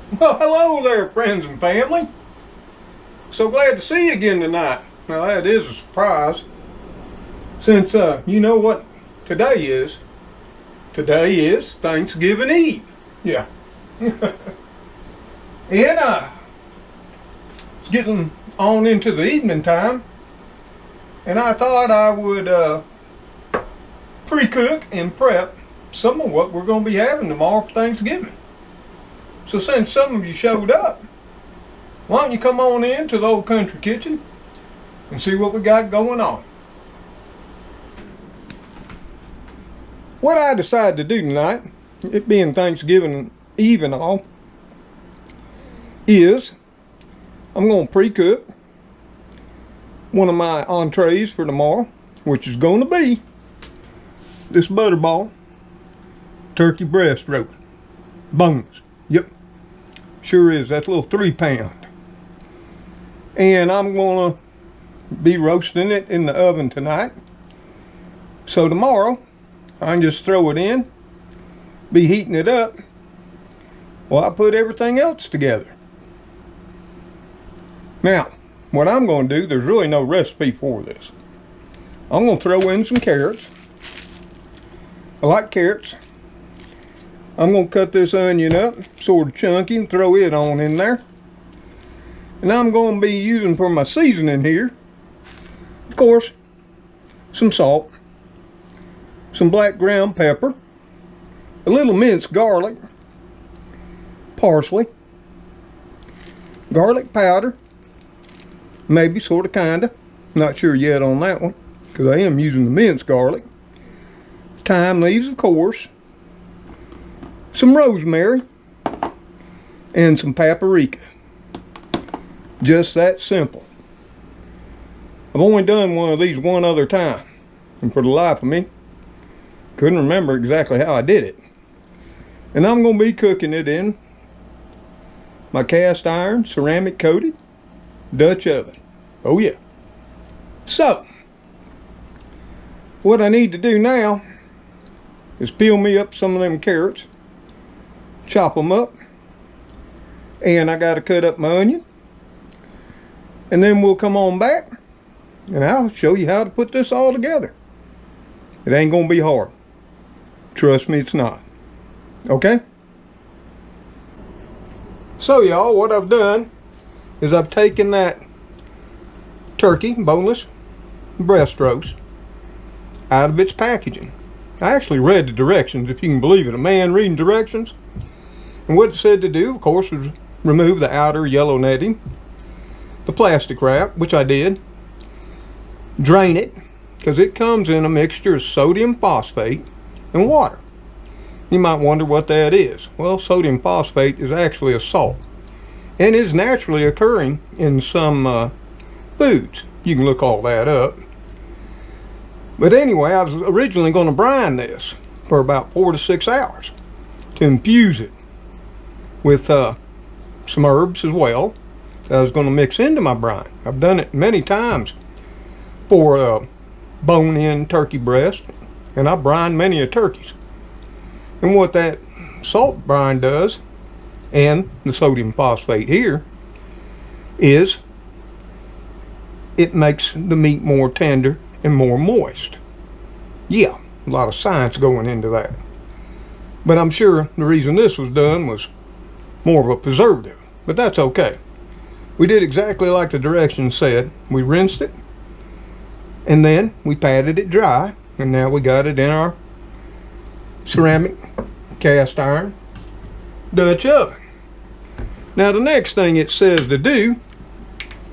Well, hello there, friends and family. So glad to see you again tonight. Now, that is a surprise, since you know what today is. Today is Thanksgiving Eve. Yeah. And it's getting on into the evening time, and I thought I would pre-cook and prep some of what we're going to be having tomorrow for Thanksgiving. So since some of you showed up, why don't you come on in to the old country kitchen and see what we got going on. What I decided to do tonight, it being Thanksgiving Eve and all, is I'm going to pre-cook one of my entrees for tomorrow, which is going to be this butterball turkey breast roast, boneless. Yep, sure is. That's a little 3-pound. And I'm going to be roasting it in the oven tonight. So tomorrow, I can just throw it in, be heating it up while I put everything else together. Now, what I'm going to do, there's really no recipe for this. I'm going to throw in some carrots. I like carrots. I'm going to cut this onion up sort of chunky and throw it on in there. And I'm going to be using for my seasoning here, of course, some salt, some black ground pepper, a little minced garlic, parsley, garlic powder, maybe, sort of, kinda, not sure yet on that one, because I am using the minced garlic, thyme leaves, of course, some rosemary, and some paprika. Just that simple. I've only done one of these one other time, and for the life of me, couldn't remember exactly how I did it. And I'm going to be cooking it in my cast iron ceramic coated Dutch oven. Oh yeah. So, what I need to do now is peel me up some of them carrots, chop them up, and I got to cut up my onion. And then we'll come on back and I'll show you how to put this all together. It ain't gonna be hard. Trust me, it's not. Okay? So y'all, what I've done is I've taken that turkey boneless breast roast out of its packaging. I actually read the directions, if you can believe it. A man reading directions. And what it said to do, of course, was remove the outer yellow netting, the plastic wrap, which I did, drain it, because it comes in a mixture of sodium phosphate and water. You might wonder what that is. Well, sodium phosphate is actually a salt and is naturally occurring in some foods. You can look all that up. But anyway, I was originally going to brine this for about 4 to 6 hours to infuse it with some herbs as well that I was going to mix into my brine. I've done it many times for bone-in turkey breast, and I brine many of turkeys. And what that salt brine does, and the sodium phosphate here, is it makes the meat more tender and more moist. Yeah, a lot of science going into that. But I'm sure the reason this was done was more of a preservative, but that's okay. We did exactly like the directions said. We rinsed it, and then we patted it dry, and now we got it in our ceramic cast iron Dutch oven. Now the next thing it says to do,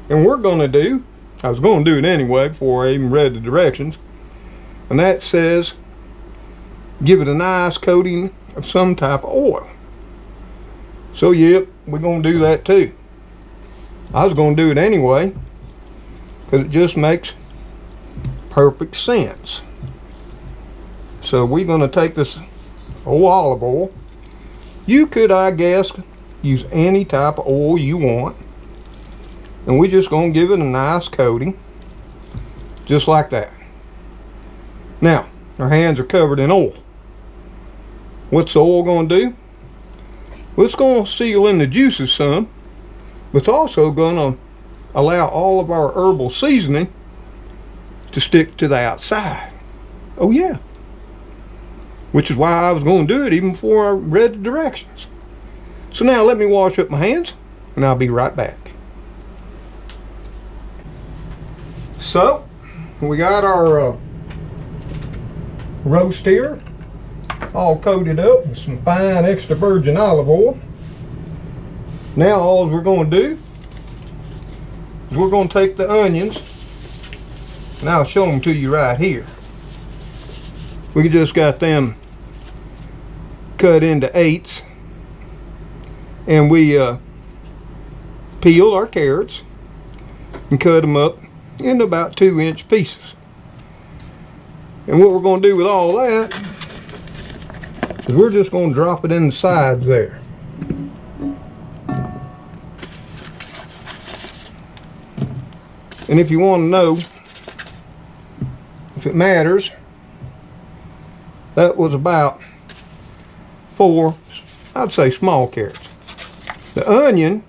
and we're going to do, I was going to do it anyway before I even read the directions, and that says give it a nice coating of some type of oil. So yep, we're going to do that too. I was going to do it anyway because it just makes perfect sense. So we're going to take this old olive oil. You could, I guess, use any type of oil you want, and we're just going to give it a nice coating just like that. Now our hands are covered in oil. What's the oil going to do? Well, it's going to seal in the juices some, but it's also going to allow all of our herbal seasoning to stick to the outside. Oh yeah. Which is why I was going to do it even before I read the directions. So now let me wash up my hands and I'll be right back. So we got our roast here all coated up with some fine extra virgin olive oil. Now all we're going to do is we're going to take the onions, and I'll show them to you right here. We just got them cut into eighths, and we peeled our carrots and cut them up into about 2-inch pieces. And what we're going to do with all that is we're just going to drop it in the sides there. And if you want to know if it matters, that was about 4, I'd say, small carrots. The onion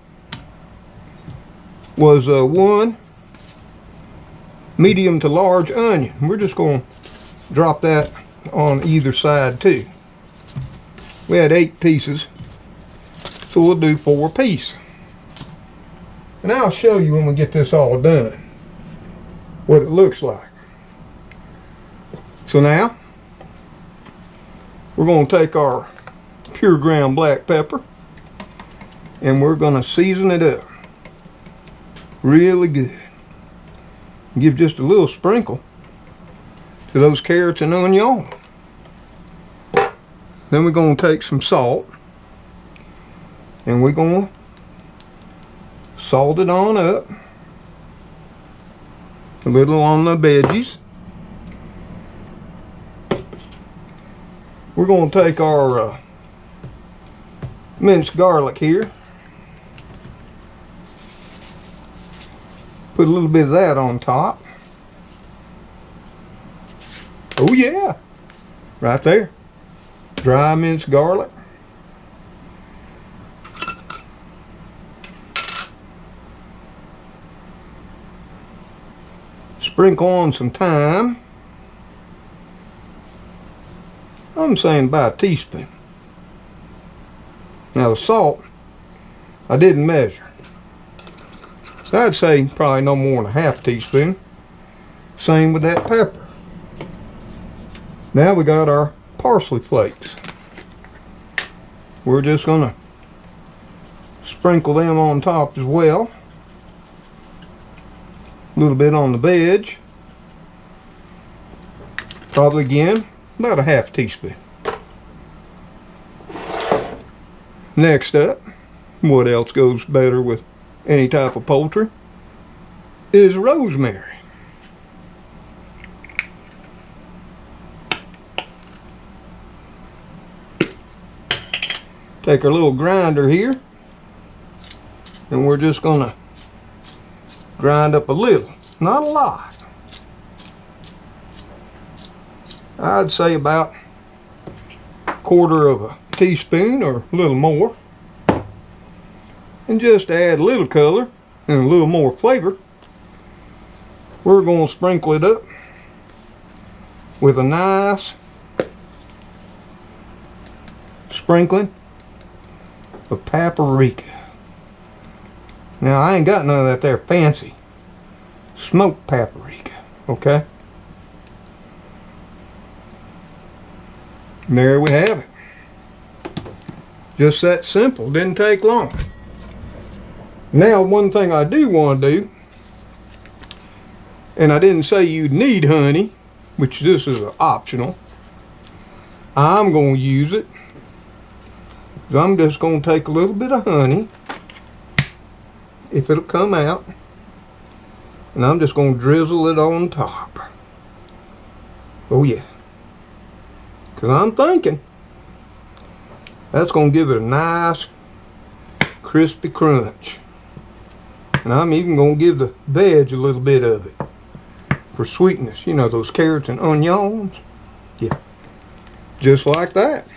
was 1 medium to large onion. We're just going to drop that on either side too. We had 8 pieces, so we'll do 4 pieces. And I'll show you when we get this all done what it looks like. So now we're going to take our pure ground black pepper and we're going to season it up really good. Give just a little sprinkle to those carrots and onion. Then we're going to take some salt and we're going to salt it on up a little on the veggies. We're going to take our minced garlic here, put a little bit of that on top. Oh yeah, right there, dry minced garlic. Sprinkle on some thyme. I'm saying about a teaspoon. Now the salt, I didn't measure. I'd say probably no more than a half teaspoon. Same with that pepper. Now we got our parsley flakes. We're just gonna sprinkle them on top as well. A little bit on the veg. Probably again about a half teaspoon. Next up, what else goes better with any type of poultry, is rosemary. Take our little grinder here and we're just gonna grind up a little, not a lot. I'd say about 1/4 of a teaspoon or a little more. And just to add a little color and a little more flavor, we're going to sprinkle it up with a nice sprinkling of paprika. Now I ain't got none of that there fancy smoked paprika, okay? And there we have it. Just that simple, didn't take long. Now one thing I do want to do, and I didn't say you'd need honey, which this is optional. I'm going to use it. So I'm just going to take a little bit of honey, if it'll come out, and I'm just going to drizzle it on top. Oh yeah. Because I'm thinking that's going to give it a nice crispy crunch. And I'm even going to give the veg a little bit of it for sweetness. You know, those carrots and onions. Yeah. Just like that.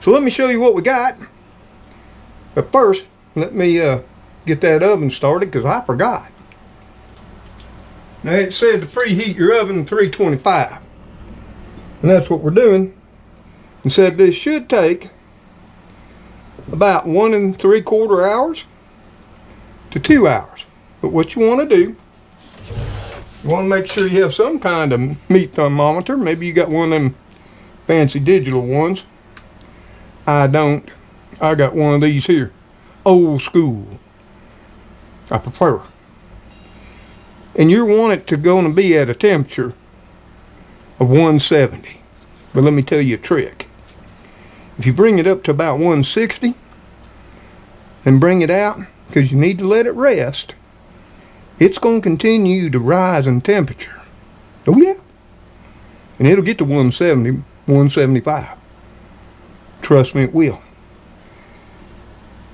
So let me show you what we got. But first, let me get that oven started because I forgot. Now it said to preheat your oven to 325. And that's what we're doing. It said this should take about 1 3/4 hours to 2 hours. But what you want to do, you want to make sure you have some kind of meat thermometer. Maybe you got one of them fancy digital ones. I don't. I got one of these here. Old school. I prefer. And you want it to go and be at a temperature of 170. But let me tell you a trick. If you bring it up to about 160 and bring it out, because you need to let it rest, it's going to continue to rise in temperature. Oh yeah. And it'll get to 170, 175. Trust me, it will.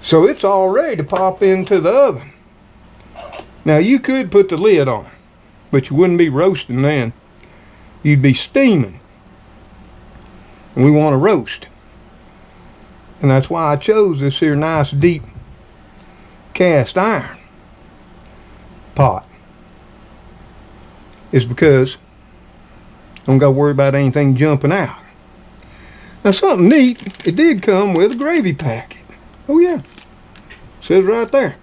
So it's all ready to pop into the oven. Now you could put the lid on, but you wouldn't be roasting then. You'd be steaming. And we want to roast. And that's why I chose this here nice deep cast iron pot. Is because I don't got to worry about anything jumping out. Now something neat, it did come with a gravy packet. Oh yeah, says right there.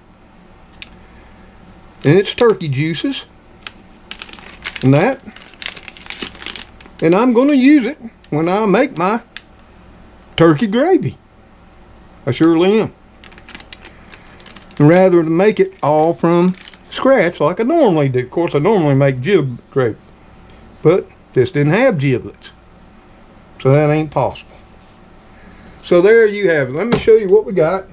And it's turkey juices and that. And I'm going to use it when I make my turkey gravy. I surely am. And rather than make it all from scratch like I normally do. Of course, I normally make giblet gravy. But this didn't have giblets. So that ain't possible. So there you have it. Let me show you what we got.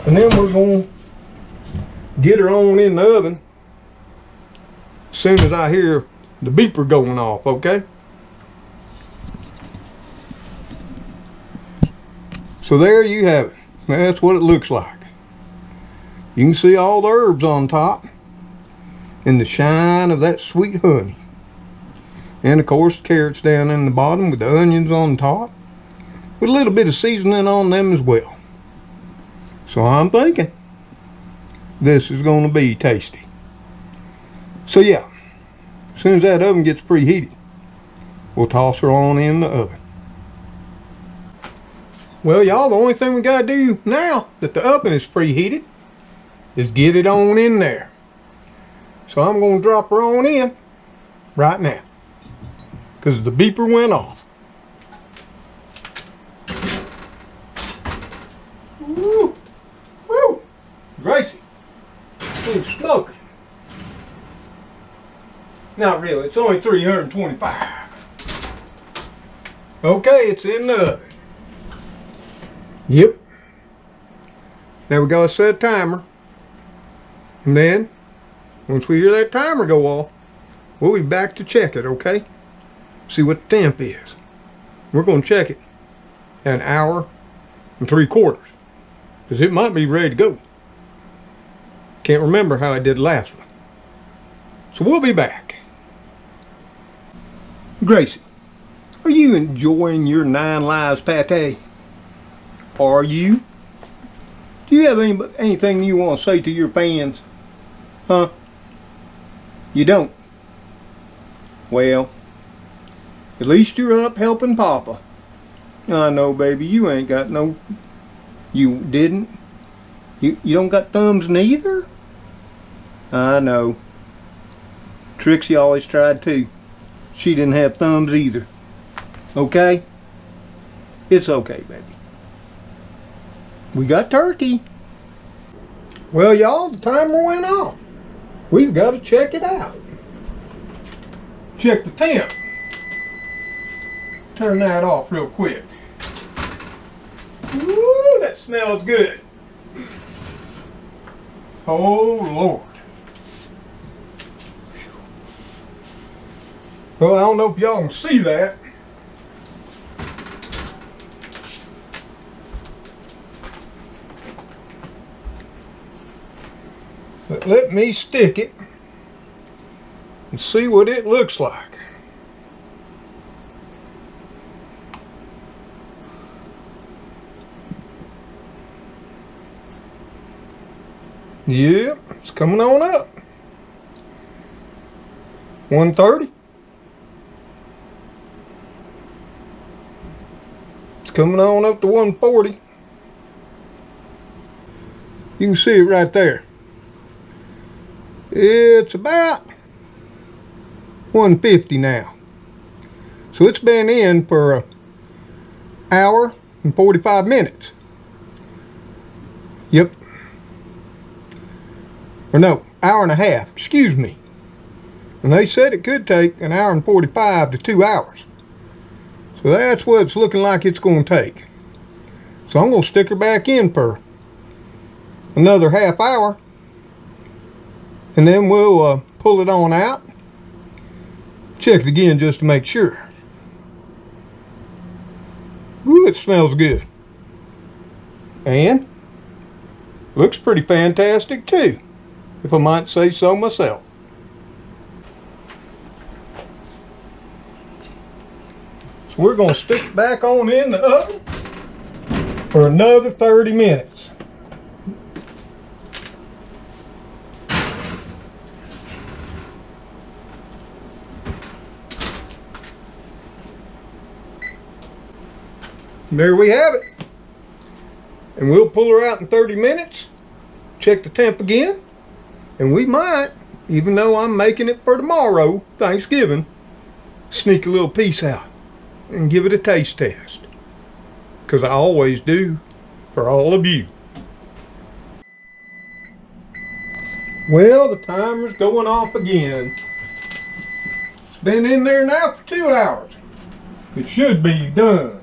And then we're going to get her on in the oven as soon as I hear the beeper going off, okay? So there you have it. That's what it looks like. You can see all the herbs on top and the shine of that sweet honey. And of course carrots down in the bottom with the onions on top with a little bit of seasoning on them as well. So I'm thinking this is going to be tasty. So yeah, as soon as that oven gets preheated, we'll toss her on in the oven. Well y'all, the only thing we got to do now that the oven is preheated is get it on in there. So I'm going to drop her on in right now because the beeper went off. Woo! Woo! Gracie, it's smoking. Not really, it's only 325. Okay, it's in the oven. Yep. Now we gotta set a timer. And then, once we hear that timer go off, we'll be back to check it, okay? See what the temp is. We're gonna check it at 1 hour and 3/4. Because it might be ready to go. Can't remember how I did last one. So we'll be back. Gracie, are you enjoying your 9 lives pate? Are you? Do you have anything you want to say to your fans? Huh? You don't? Well, at least you're up helping Papa. I know, baby, you ain't got no... You didn't? You don't got thumbs neither? I know. Trixie always tried too. She didn't have thumbs either. Okay? It's okay, baby. We got turkey. Well, y'all, the timer went off. We've got to check it out. Check the temp. Turn that off real quick. Woo, that smells good. Oh, Lord. Well, I don't know if y'all can see that. But let me stick it and see what it looks like. Yep, it's coming on up. 130. It's coming on up to 140. You can see it right there. It's about 150 now. So it's been in for an hour and 45 minutes. Yep. Or no, hour and a half, excuse me. And they said it could take an hour and 45 to 2 hours. So that's what it's looking like it's going to take. So I'm going to stick her back in for another half hour. And then we'll pull it on out. Check it again just to make sure. Ooh, it smells good. And looks pretty fantastic too, if I might say so myself. So we're going to stick it back on in the oven for another 30 minutes. There we have it. And we'll pull her out in 30 minutes, check the temp again, and we might, even though I'm making it for tomorrow, Thanksgiving, sneak a little piece out and give it a taste test. Because I always do for all of you. Well, the timer's going off again. It's been in there now for 2 hours. It should be done,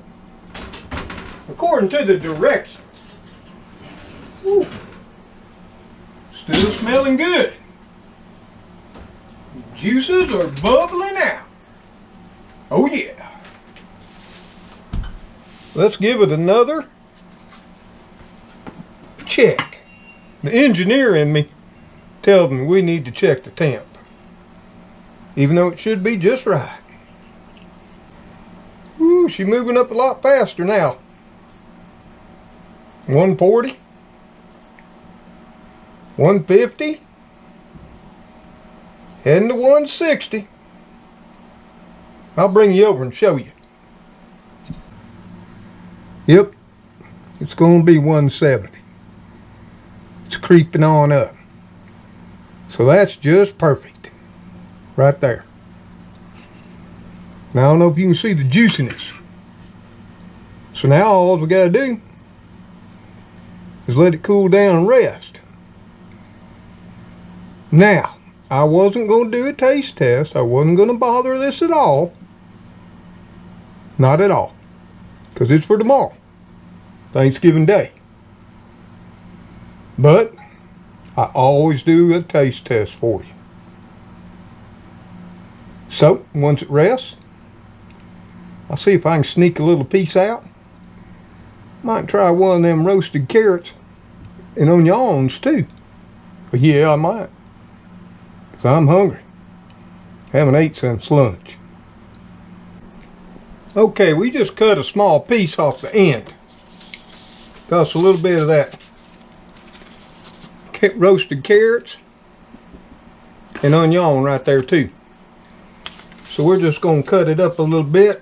according to the directions. Woo. Still smelling good. Juices are bubbling out. Oh yeah. Let's give it another check. The engineer in me tells me we need to check the temp, even though it should be just right. Ooh, she's moving up a lot faster now. 140, 150, heading to 160. I'll bring you over and show you. Yep, it's going to be 170. It's creeping on up. So that's just perfect. Right there. Now I don't know if you can see the juiciness. So now all we got to do is let it cool down and rest. Now, I wasn't going to do a taste test. I wasn't going to bother this at all. Not at all. Because it's for tomorrow, Thanksgiving Day. But I always do a taste test for you. So, once it rests, I'll see if I can sneak a little piece out. Might try one of them roasted carrots and onions too. But yeah, I might. Because I'm hungry. Haven't ate since lunch. Okay, we just cut a small piece off the end. Got us a little bit of that roasted carrots and onion right there too. So we're just going to cut it up a little bit.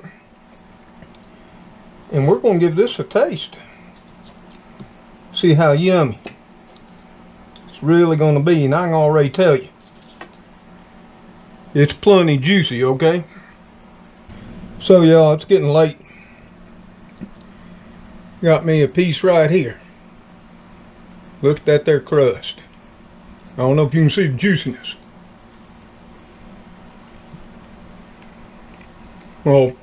And we're going to give this a taste. See how yummy it's really going to be. And I can already tell you, it's plenty juicy, okay? So y'all, it's getting late. Got me a piece right here. Look at that there crust. I don't know if you can see the juiciness. Well,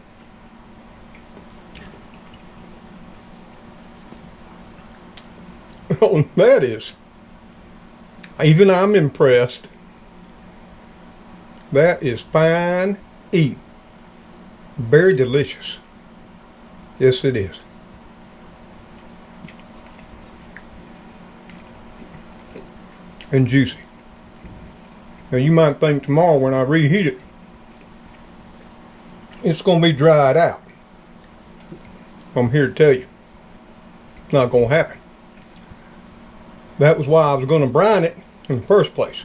that is, even I'm impressed. That is fine eating. Very delicious. Yes, it is. And juicy. Now you might think tomorrow when I reheat it, it's going to be dried out. I'm here to tell you, it's not going to happen. That was why I was going to brine it in the first place,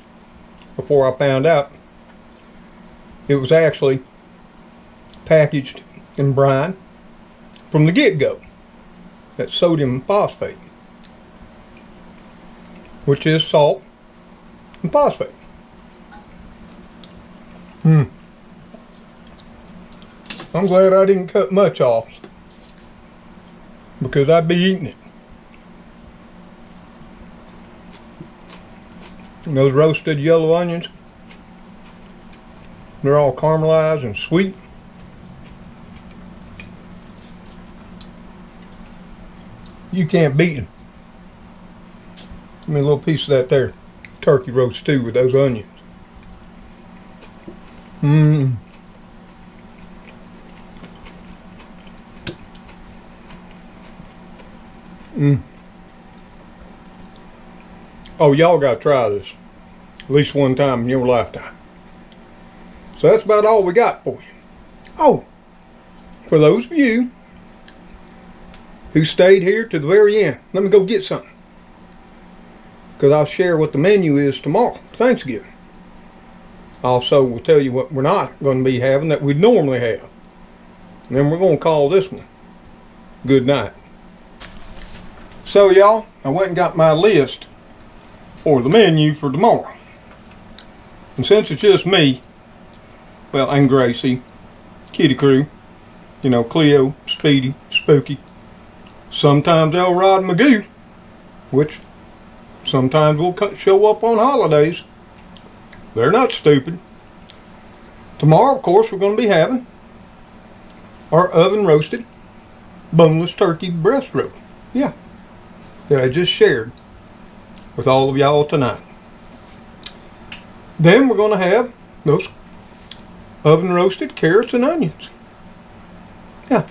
before I found out it was actually packaged in brine from the get-go. That's sodium phosphate, which is salt and phosphate. I'm glad I didn't cut much off, because I'd be eating it. And those roasted yellow onions, they're all caramelized and sweet. You can't beat them. Give me a little piece of that there turkey roast too with those onions. Oh, y'all gotta try this at least one time in your lifetime. So that's about all we got for you. Oh, for those of you who stayed here to the very end, let me go get something, because I'll share what the menu is tomorrow, Thanksgiving. Also, we'll tell you what we're not going to be having that we normally have. And then we're going to call this one good night. So y'all, I went and got my list for the menu for tomorrow. And since it's just me, well, and Gracie, Kitty Crew, you know, Cleo, Speedy, Spooky, sometimes Elrod and Magoo, which sometimes will show up on holidays. They're not stupid. Tomorrow, of course, we're going to be having our oven roasted boneless turkey breast roast. Yeah, that I just shared with all of y'all tonight. Then we're going to have those oven roasted carrots and onions. Yeah,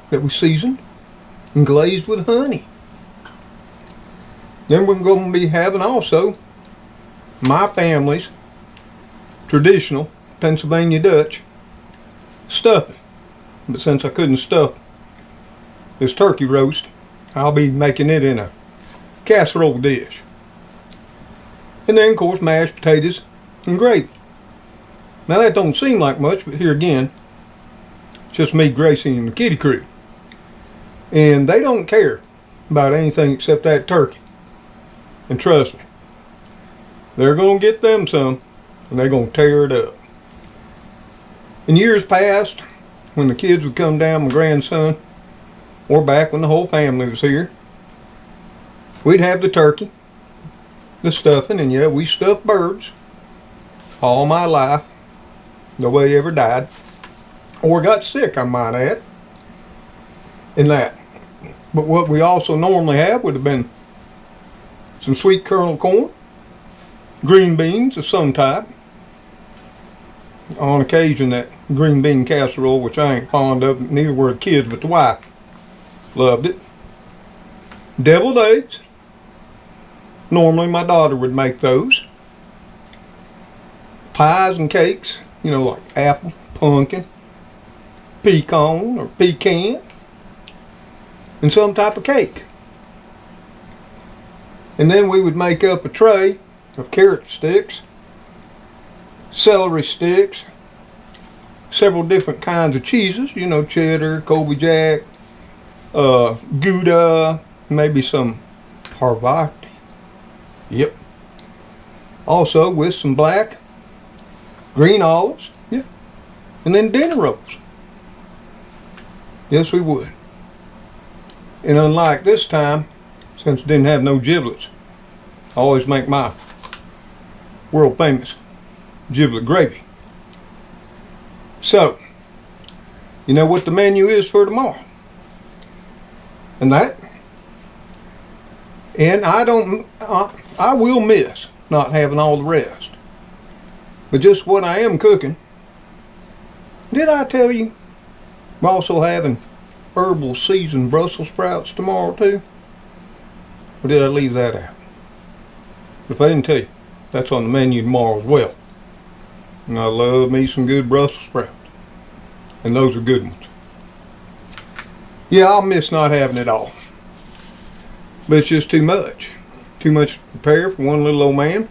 that we seasoned and glazed with honey. Then we're going to be having also my family's traditional Pennsylvania Dutch stuffing. But since I couldn't stuff this turkey roast, I'll be making it in a casserole dish. And then, of course, mashed potatoes and gravy. Now that don't seem like much, but here again, it's just me, Gracie, and the Kitty Crew. And they don't care about anything except that turkey. And trust me, they're going to get them some, and they're going to tear it up. In years past, when the kids would come down, my grandson, or back when the whole family was here, we'd have the turkey, the stuffing, and yeah, we stuffed birds all my life. Nobody ever died, or got sick, I might add, in that. But what we also normally have would have been some sweet kernel corn, green beans of some type, on occasion that green bean casserole, which I ain't fond of, neither were the kids, but the wife loved it. Deviled eggs. Normally my daughter would make those. Pies and cakes, you know, like apple, pumpkin, pecan or pecan, and some type of cake. And then we would make up a tray of carrot sticks, celery sticks, several different kinds of cheeses, you know, cheddar, Colby Jack, Gouda, maybe some Parvati. Yep. Also with some black, green olives, yeah, and then dinner rolls. Yes, we would. And unlike this time, since it didn't have no giblets, I always make my world famous giblet gravy. So, you know what the menu is for tomorrow. And that, and I will miss not having all the rest. But just what I am cooking, did I tell you we're also having herbal seasoned Brussels sprouts tomorrow too? Or did I leave that out? If I didn't tell you, that's on the menu tomorrow as well. And I love me some good Brussels sprouts. And those are good ones. Yeah, I'll miss not having it all. But it's just too much. Too much to prepare for one little old man.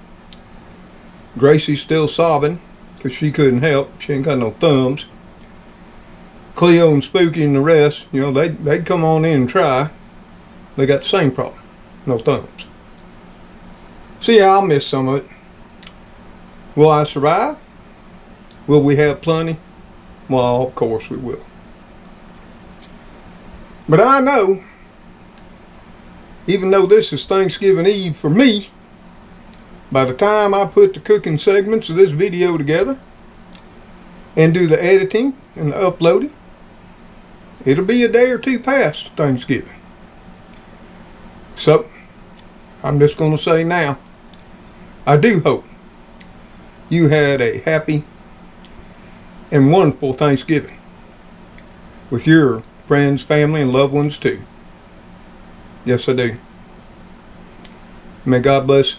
Gracie's still sobbing because she couldn't help. She ain't got no thumbs. Cleo and Spooky and the rest, you know, they'd come on in and try. They got the same problem. No thumbs. So yeah, I'll miss some of it. Will I survive? Will we have plenty? Well, of course we will. But I know, even though this is Thanksgiving Eve for me, by the time I put the cooking segments of this video together and do the editing and the uploading, it'll be a day or two past Thanksgiving. So, I'm just going to say now, I do hope you had a happy and wonderful Thanksgiving with your friends, family, and loved ones too. Yes, I do. May God bless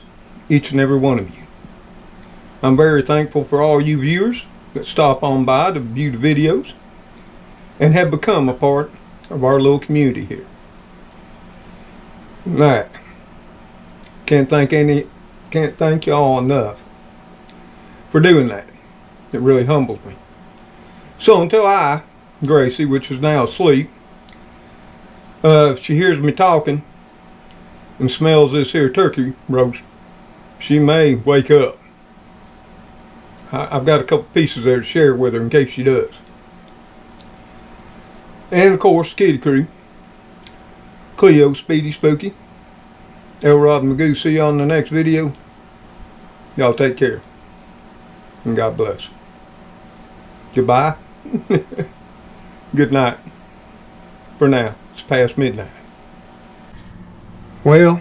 each and every one of you. I'm very thankful for all you viewers that stop on by to view the videos and have become a part of our little community here. That can't thank y'all enough for doing that. It really humbles me. So until Gracie, which is now asleep, if she hears me talking and smells this here turkey roast, she may wake up. I've got a couple pieces there to share with her in case she does. And of course, Kitty Crew, Cleo, Speedy, Spooky, Elrod and Magoo. See you on the next video. Y'all take care. And God bless. Goodbye. Good night. For now. It's past midnight. Well,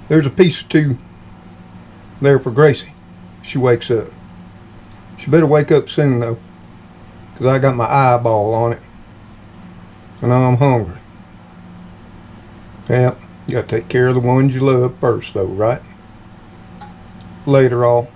there's a piece or two there for Gracie. She wakes up. She better wake up soon though, because I got my eyeball on it. And I'm hungry. Well, you gotta take care of the ones you love first though, right? Later all.